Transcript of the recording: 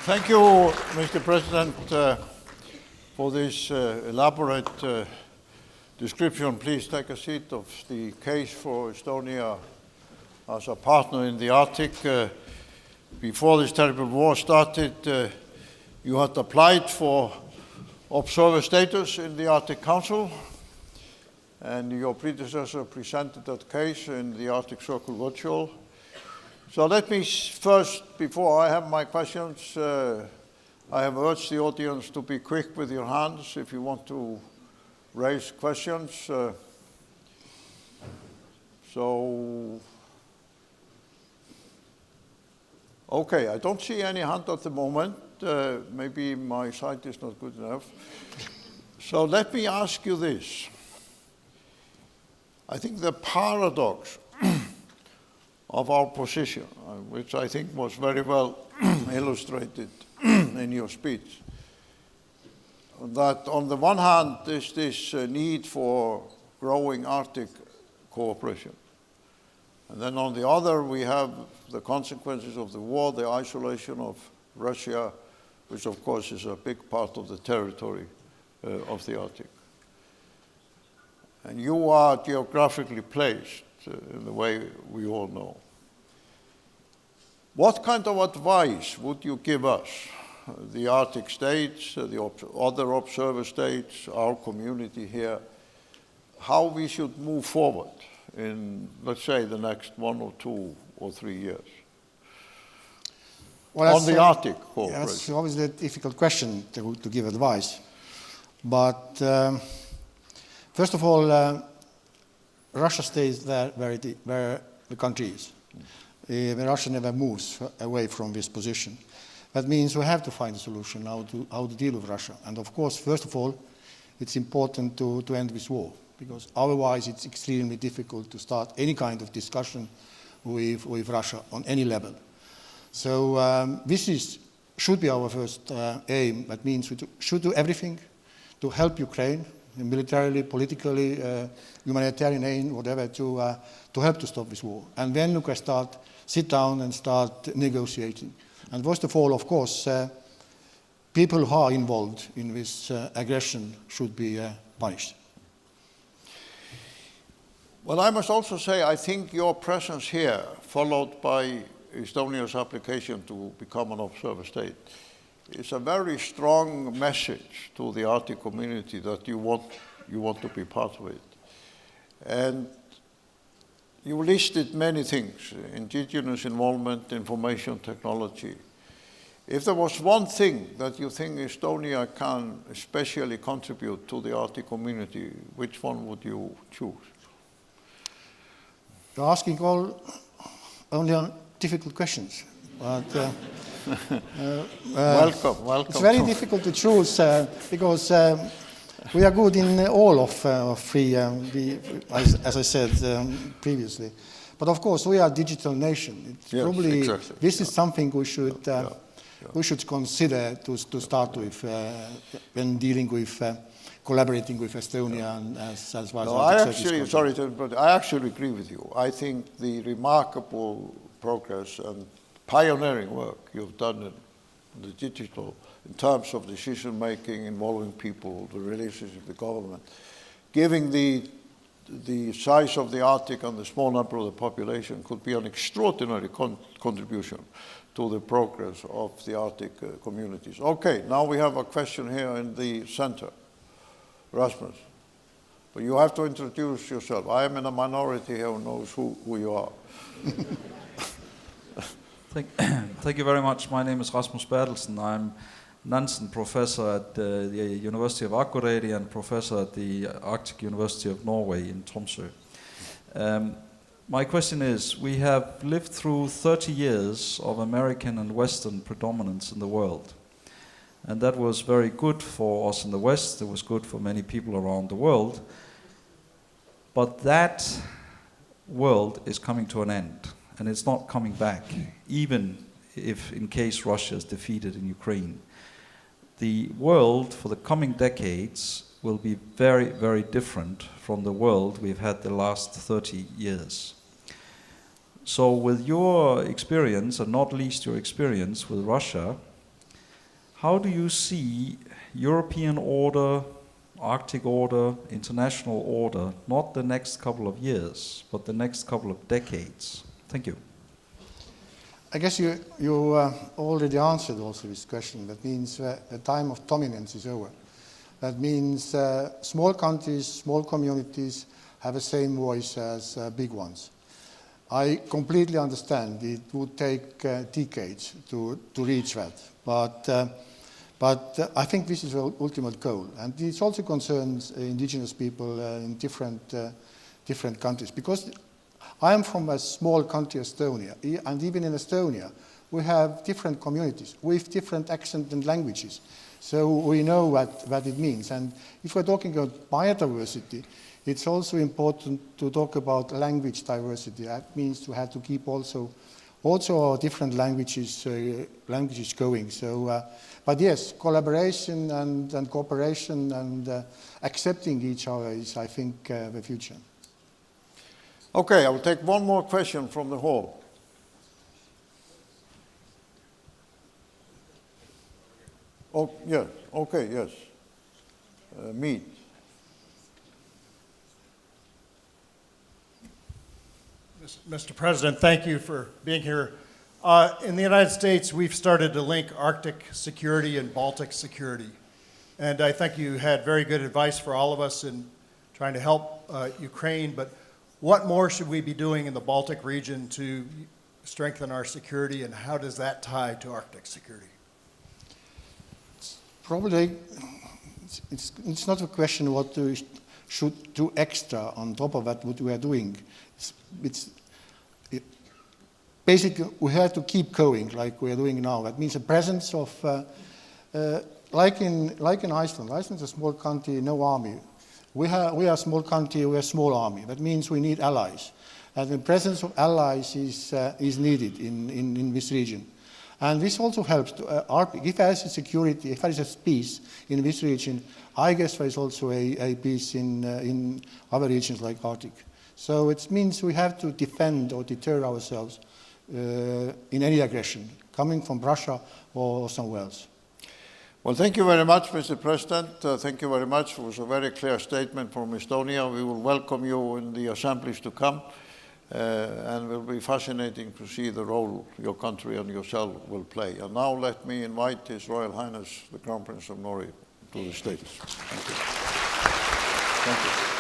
Thank you, Mr. President, for this elaborate description. Please take a seat of the case for Estonia as a partner in the Arctic. Before this terrible war started, you had applied for observer status in the Arctic Council, and your predecessor presented that case in the Arctic Circle Virtual. So let me first, before I have my questions, I have urged the audience to be quick with your hands if you want to raise questions. Okay, I don't see any hand at the moment. Maybe my sight is not good enough. So let me ask you this. I think the paradox of our position, which I think was very well illustrated in your speech, that on the one hand is this need for growing Arctic cooperation. And then on the other, we have the consequences of the war, the isolation of Russia, which of course is a big part of the territory of the Arctic. And you are geographically placed in the way we all know. What kind of advice would you give us, the Arctic states, the other observer states, our community here, how we should move forward in, let's say, the next 1 or 2 or 3 years? Well, on the Arctic cooperation. That's obviously a difficult question to give advice. But first of all, Russia stays there where the country is. Russia never moves away from this position. That means we have to find a solution how to deal with Russia. And of course, first of all, it's important to end this war, because otherwise it's extremely difficult to start any kind of discussion with Russia on any level. So this should be our first aim. That means we should do everything to help Ukraine, militarily, politically, humanitarian aid, whatever, to help to stop this war. And then we can sit down and start negotiating. And first of all, of course, people who are involved in this aggression should be punished. Well, I must also say, I think your presence here, followed by Estonia's application to become an observer state, is a very strong message to the Arctic community that you want to be part of it. And you listed many things: indigenous involvement, information technology. If there was one thing that you think Estonia can especially contribute to the Arctic community, which one would you choose? You're asking only on difficult questions. But, welcome. It's very difficult to choose because we are good in all of three, as I said previously. But of course, we are a digital nation. Yes, probably exactly. This is something we should consider to start with when dealing with collaborating with Estonia and as far as I actually agree with you. I think the remarkable progress and pioneering work you've done in the digital, in terms of decision-making, involving people, the relationship with the government, giving the size of the Arctic and the small number of the population could be an extraordinary contribution to the progress of the Arctic communities. Okay, now we have a question here in the center. Rasmus, but you have to introduce yourself. I am in a minority here who knows who you are. Thank you very much. My name is Rasmus Bertelsen. I'm Nansen professor at the University of Akureyri and professor at the Arctic University of Norway in Tromsø. My question is, we have lived through 30 years of American and Western predominance in the world. And that was very good for us in the West. It was good for many people around the world. But that world is coming to an end. And it's not coming back, even if in case Russia is defeated in Ukraine. The world for the coming decades will be very, very different from the world we've had the last 30 years. So with your experience, and not least your experience with Russia, how do you see European order, Arctic order, international order, not the next couple of years, but the next couple of decades? Thank you. I guess you already answered also this question. That means the time of dominance is over. That means small countries, small communities have the same voice as big ones. I completely understand it would take decades to reach that, but I think this is the ultimate goal, and it also concerns indigenous people in different countries. Because I am from a small country, Estonia, and even in Estonia, we have different communities with different accents and languages. So we know what it means. And if we're talking about biodiversity, it's also important to talk about language diversity. That means to have to keep also our different languages going. So, but yes, collaboration and cooperation and accepting each other is, I think, the future. Okay, I will take one more question from the hall. Oh, yes, okay, yes. Mead. Mr. President, thank you for being here. In the United States, we've started to link Arctic security and Baltic security. And I think you had very good advice for all of us in trying to help Ukraine, but what more should we be doing in the Baltic region to strengthen our security, and how does that tie to Arctic security? Probably, it's not a question what we should do extra on top of that, what we are doing. Basically, we have to keep going like we are doing now. That means the presence of, like in Iceland. Iceland is a small country, no army. We are a small country, we are a small army. That means we need allies. And the presence of allies is needed in this region. And this also helps to Arctic. If there is a security, if there is a peace in this region, I guess there is also a peace in other regions like Arctic. So it means we have to defend or deter ourselves in any aggression, coming from Russia or somewhere else. Well, thank you very much, Mr. President. Thank you very much. It was a very clear statement from Estonia. We will welcome you in the assemblies to come, and it will be fascinating to see the role your country and yourself will play. And now let me invite His Royal Highness, the Crown Prince of Norway, to the stage. Thank you. Thank you.